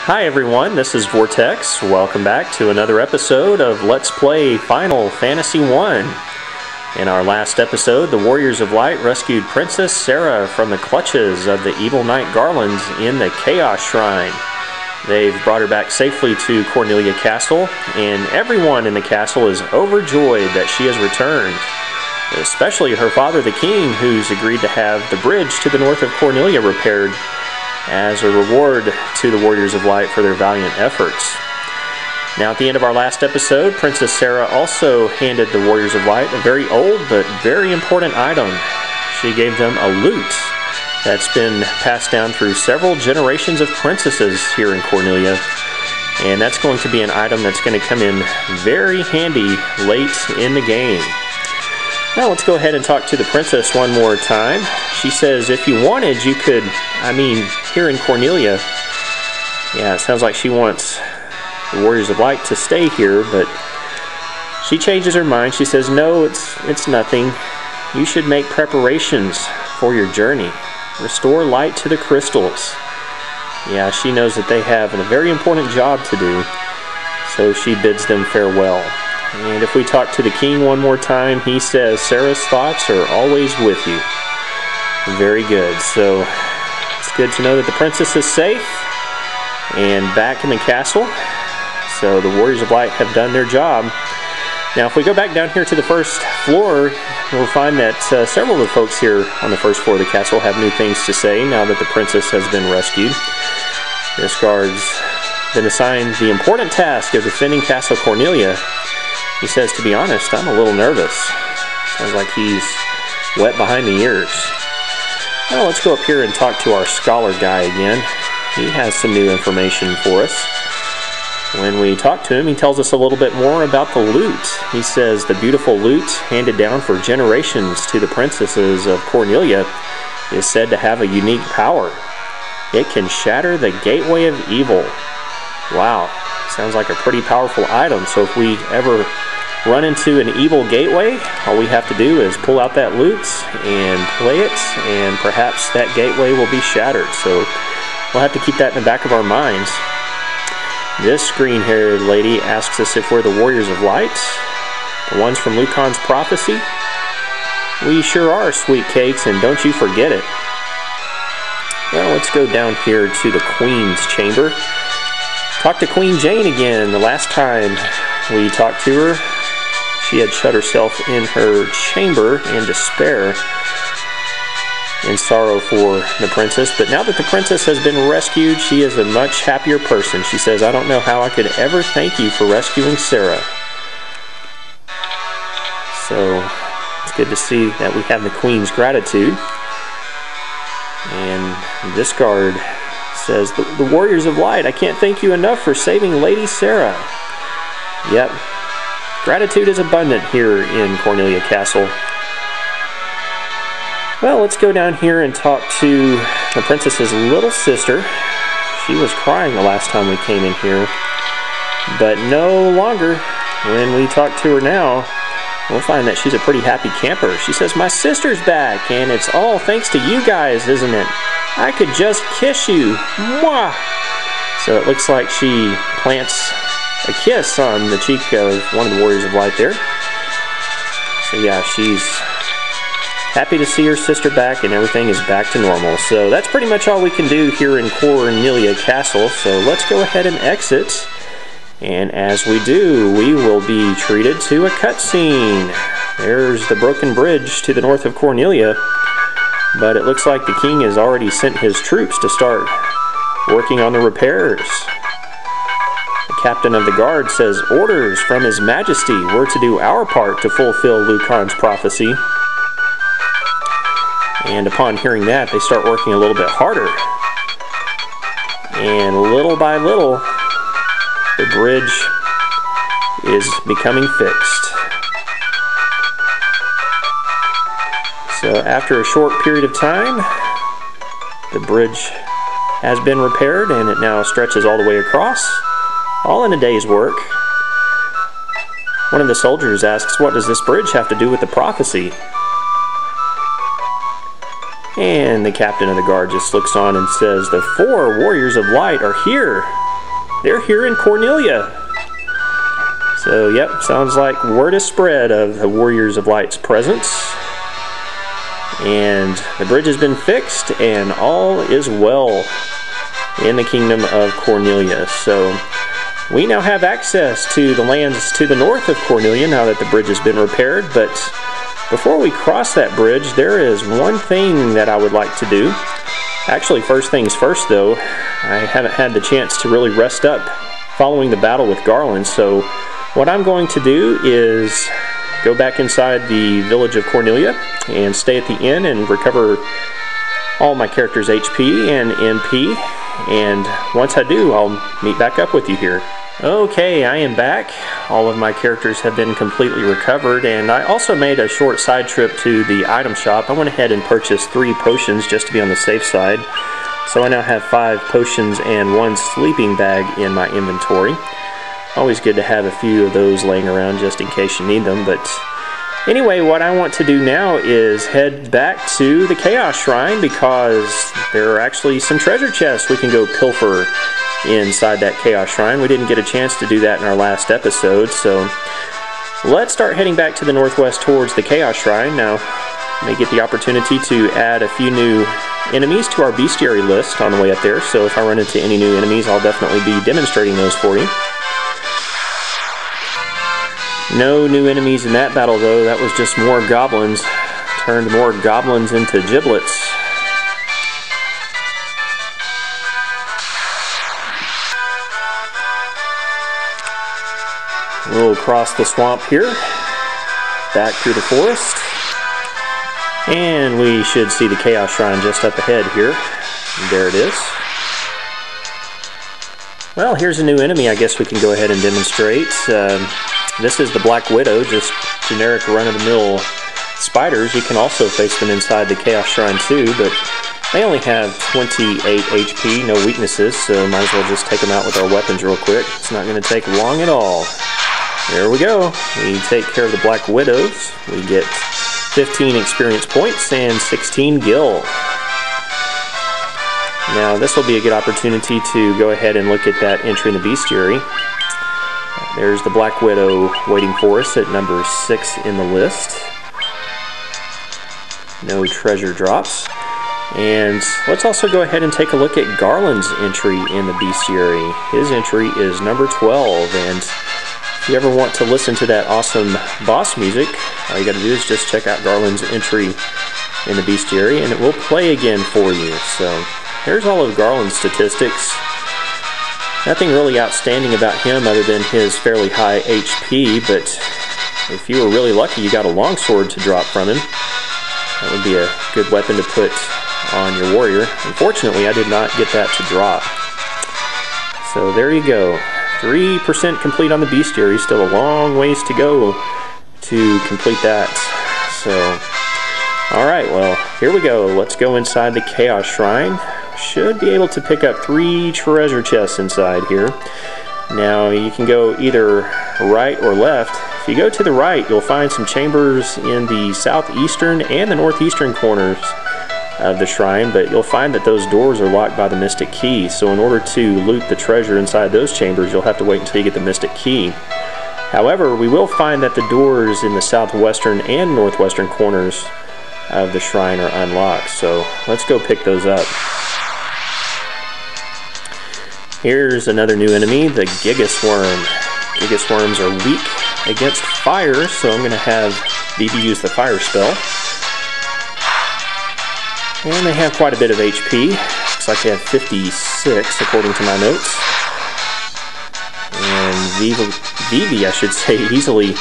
Hi everyone, this is Vortex. Welcome back to another episode of Let's Play Final Fantasy I. In our last episode, the Warriors of Light rescued Princess Sarah from the clutches of the evil Knight Garlands in the Chaos Shrine. They've brought her back safely to Cornelia Castle, and everyone in the castle is overjoyed that she has returned. Especially her father, the king, who's agreed to have the bridge to the north of Cornelia repaired as a reward to the Warriors of Light for their valiant efforts. Now, at the end of our last episode, Princess Sarah also handed the Warriors of Light a very old but very important item. She gave them a lute that's been passed down through several generations of princesses here in Cornelia, and that's going to be an item that's going to come in very handy late in the game. Now let's go ahead and talk to the princess one more time. She says if you wanted, you could, here in Cornelia, yeah, it sounds like she wants the Warriors of Light to stay here, but she changes her mind. She says, no, it's nothing. You should make preparations for your journey. Restore light to the crystals. Yeah, she knows that they have a very important job to do, so she bids them farewell. And if we talk to the king one more time, he says, Sarah's thoughts are always with you. Very good. So it's good to know that the princess is safe and back in the castle. So the Warriors of Light have done their job. Now, if we go back down here to the first floor, we'll find that several of the folks here on the first floor of the castle have new things to say now that the princess has been rescued. This guard's been assigned the important task of defending Castle Cornelia. He says, to be honest, I'm a little nervous. Sounds like he's wet behind the ears. Well, let's go up here and talk to our scholar guy again. He has some new information for us. When we talk to him, he tells us a little bit more about the lute. He says the beautiful lute, handed down for generations to the princesses of Cornelia, is said to have a unique power. It can shatter the gateway of evil. Wow, sounds like a pretty powerful item. So if we ever run into an evil gateway, all we have to do is pull out that lute and play it, and perhaps that gateway will be shattered. So we'll have to keep that in the back of our minds. This green-haired lady asks us if we're the Warriors of Light, the ones from Lucan's prophecy. We sure are, sweet cakes, and don't you forget it. Well, let's go down here to the Queen's chamber. Talk to Queen Jane again. The last time we talked to her, she had shut herself in her chamber in despair, in sorrow for the princess. But now that the princess has been rescued, she is a much happier person. She says, I don't know how I could ever thank you for rescuing Sarah. So it's good to see that we have the Queen's gratitude. And this guard says, the Warriors of Light, I can't thank you enough for saving Lady Sarah. Yep, gratitude is abundant here in Cornelia Castle. Well, let's go down here and talk to the princess's little sister. She was crying the last time we came in here, but no longer. When we talk to her now, we'll find that she's a pretty happy camper. She says, my sister's back, and it's all thanks to you guys, isn't it? I could just kiss you. Mwah! So it looks like she plants a kiss on the cheek of one of the Warriors of Light there. So yeah, she's happy to see her sister back, and everything is back to normal. So that's pretty much all we can do here in Cornelia Castle. So let's go ahead and exit. And as we do, we will be treated to a cutscene. There's the broken bridge to the north of Cornelia. But it looks like the king has already sent his troops to start working on the repairs. The captain of the guard says orders from His Majesty. We're to do our part to fulfill Lucan's prophecy. And upon hearing that, they start working a little bit harder. And little by little, the bridge is becoming fixed. So after a short period of time, the bridge has been repaired, and it now stretches all the way across, all in a day's work. One of the soldiers asks, what does this bridge have to do with the prophecy? And the captain of the guard just looks on and says, the 4 Warriors of Light are here. they're here in Cornelia. So, yep, sounds like word is spread of the Warriors of Light's presence. And the bridge has been fixed, and all is well in the Kingdom of Cornelia. So, we now have access to the lands to the north of Cornelia now that the bridge has been repaired. But before we cross that bridge, there is one thing that I would like to do. Actually, first things first, though, I haven't had the chance to really rest up following the battle with Garland. So, what I'm going to do is go back inside the village of Cornelia and stay at the inn and recover all my characters' HP and MP. And once I do, I'll meet back up with you here. Okay, I am back. All of my characters have been completely recovered, and I also made a short side trip to the item shop. I went ahead and purchased 3 potions just to be on the safe side. So I now have 5 potions and 1 sleeping bag in my inventory. Always good to have a few of those laying around just in case you need them. But anyway, what I want to do now is head back to the Chaos Shrine, because there are actually some treasure chests we can go pilfer inside that Chaos Shrine. We didn't get a chance to do that in our last episode, so let's start heading back to the northwest towards the Chaos Shrine. Now, may get the opportunity to add a few new enemies to our bestiary list on the way up there, so if I run into any new enemies, I'll definitely be demonstrating those for you. No new enemies in that battle, though. That was just more goblins. Turned more goblins into giblets. We'll cross the swamp here, back through the forest, and we should see the Chaos Shrine just up ahead here. There it is. Well, here's a new enemy I guess we can go ahead and demonstrate. This is the Black Widow, just generic run-of-the-mill spiders. You can also face them inside the Chaos Shrine too, but they only have 28 HP, no weaknesses, so might as well just take them out with our weapons real quick. It's not going to take long at all. There we go. We take care of the Black Widows. We get 15 experience points and 16 gil. Now this will be a good opportunity to go ahead and look at that entry in the bestiary. There's the Black Widow waiting for us at number 6 in the list. No treasure drops. And let's also go ahead and take a look at Garland's entry in the bestiary. His entry is number 12, and if you ever want to listen to that awesome boss music, all you got to do is just check out Garland's entry in the bestiary, and it will play again for you. So here's all of Garland's statistics. Nothing really outstanding about him other than his fairly high HP, but if you were really lucky you got a longsword to drop from him. That would be a good weapon to put on your warrior. Unfortunately, I did not get that to drop. So there you go. 3% complete on the bestiary. Still a long ways to go to complete that. So, alright, well, here we go. Let's go inside the Chaos Shrine. Should be able to pick up 3 treasure chests inside here. Now you can go either right or left. If you go to the right, you'll find some chambers in the southeastern and the northeastern corners of the shrine, but you'll find that those doors are locked by the Mystic Key. So in order to loot the treasure inside those chambers, you'll have to wait until you get the Mystic Key. However, we will find that the doors in the southwestern and northwestern corners of the shrine are unlocked. So let's go pick those up. Here's another new enemy, the Gigas Worm. Gigas Worms are weak against fire, so I'm going to have BB use the fire spell. And they have quite a bit of HP. Looks like they have 56 according to my notes. And Vivi, I should say, easily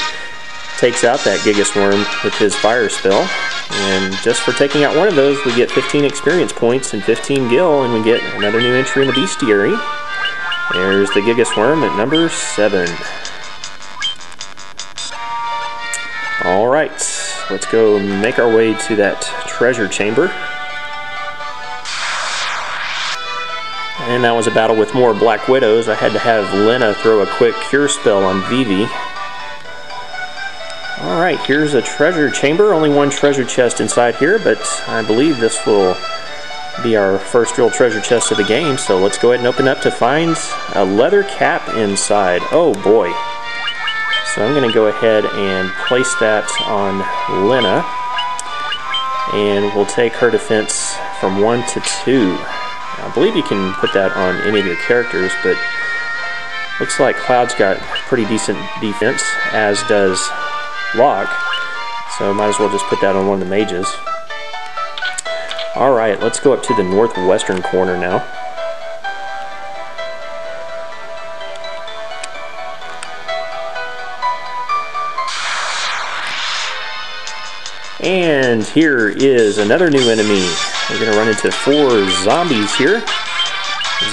takes out that Gigas Worm with his fire spell. And just for taking out one of those, we get 15 experience points and 15 gil, and we get another new entry in the bestiary. There's the Gigas Worm at number 7. Alright, let's go make our way to that treasure chamber. And that was a battle with more Black Widows. I had to have Lena throw a quick cure spell on Vivi. Alright, here's a treasure chamber. Only one treasure chest inside here, but I believe this will be our first real treasure chest of the game, so let's go ahead and open up to find a leather cap inside. Oh boy. So I'm going to go ahead and place that on Lena, and we'll take her defense from 1 to 2. I believe you can put that on any of your characters, but looks like Cloud's got pretty decent defense, as does Locke, so might as well just put that on one of the mages. Alright, let's go up to the northwestern corner now. And here is another new enemy. We're going to run into 4 zombies here.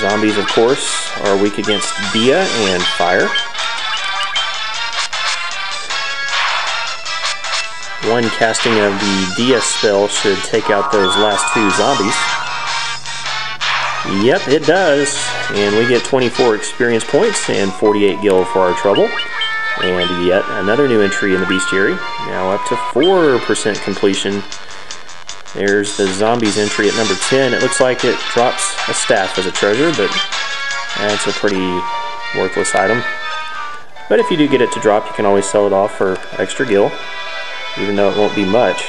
Zombies, of course, are weak against Dia and fire. One casting of the Dia spell should take out those last 2 zombies. Yep, it does. And we get 24 experience points and 48 gil for our trouble. And yet another new entry in the bestiary. Now up to 4% completion. There's the zombies entry at number 10. It looks like it drops a staff as a treasure, but that's a pretty worthless item. But if you do get it to drop, you can always sell it off for extra gil, even though it won't be much.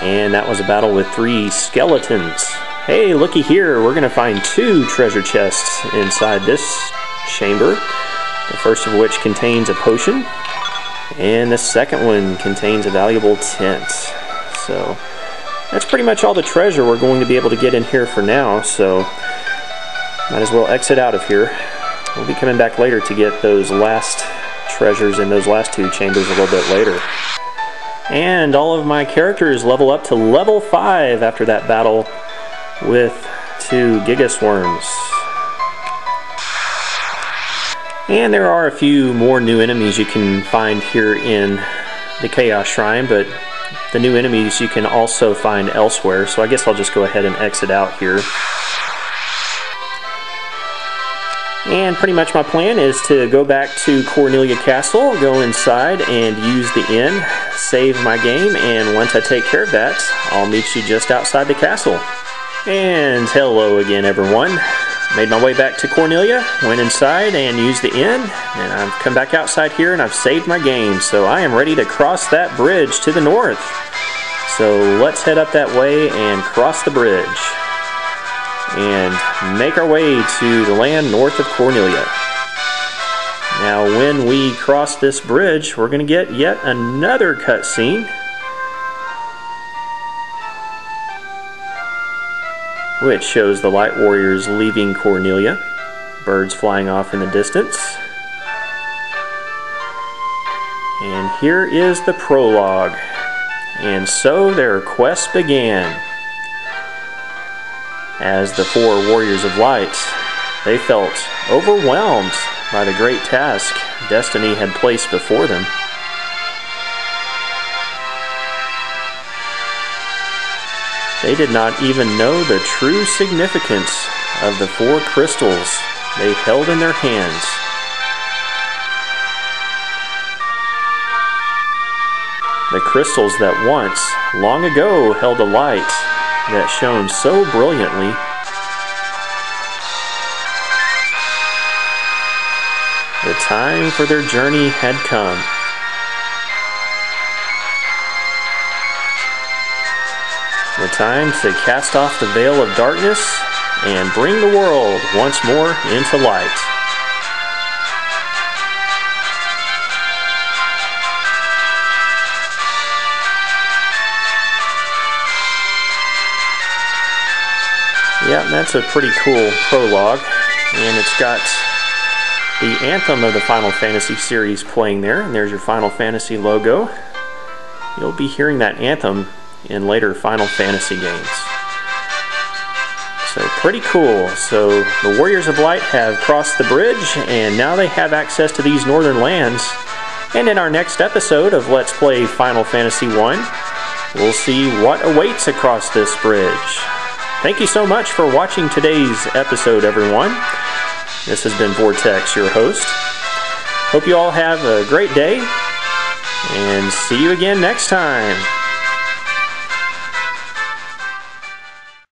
And that was a battle with 3 skeletons. Hey, looky here, we're going to find 2 treasure chests inside this chamber. The first of which contains a potion, and the second one contains a valuable tent. So that's pretty much all the treasure we're going to be able to get in here for now, so might as well exit out of here. We'll be coming back later to get those last treasures in those last 2 chambers a little bit later. And all of my characters level up to level 5 after that battle with 2 Gigasworms. And there are a few more new enemies you can find here in the Chaos Shrine, but the new enemies you can also find elsewhere, so I guess I'll just go ahead and exit out here. And pretty much my plan is to go back to Cornelia Castle, go inside and use the inn, save my game, and once I take care of that, I'll meet you just outside the castle. And hello again, everyone. Made my way back to Cornelia, went inside and used the inn, and I've come back outside here and I've saved my game, so I am ready to cross that bridge to the north. So let's head up that way and cross the bridge and make our way to the land north of Cornelia. Now when we cross this bridge, we're going to get yet another cutscene, which shows the Light Warriors leaving Cornelia, birds flying off in the distance. And here is the prologue. And so their quest began. As the 4 Warriors of Light, they felt overwhelmed by the great task destiny had placed before them. They did not even know the true significance of the 4 crystals they held in their hands. The crystals that once, long ago, held a light that shone so brilliantly. The time for their journey had come. The time to cast off the veil of darkness and bring the world once more into light. Yeah, that's a pretty cool prologue, and it's got the anthem of the Final Fantasy series playing there, and there's your Final Fantasy logo. You'll be hearing that anthem in later Final Fantasy games. So pretty cool. So the Warriors of Light have crossed the bridge, and now they have access to these northern lands. And in our next episode of Let's Play Final Fantasy 1, we'll see what awaits across this bridge. Thank you so much for watching today's episode, everyone. This has been Vortex, your host. Hope you all have a great day, and see you again next time.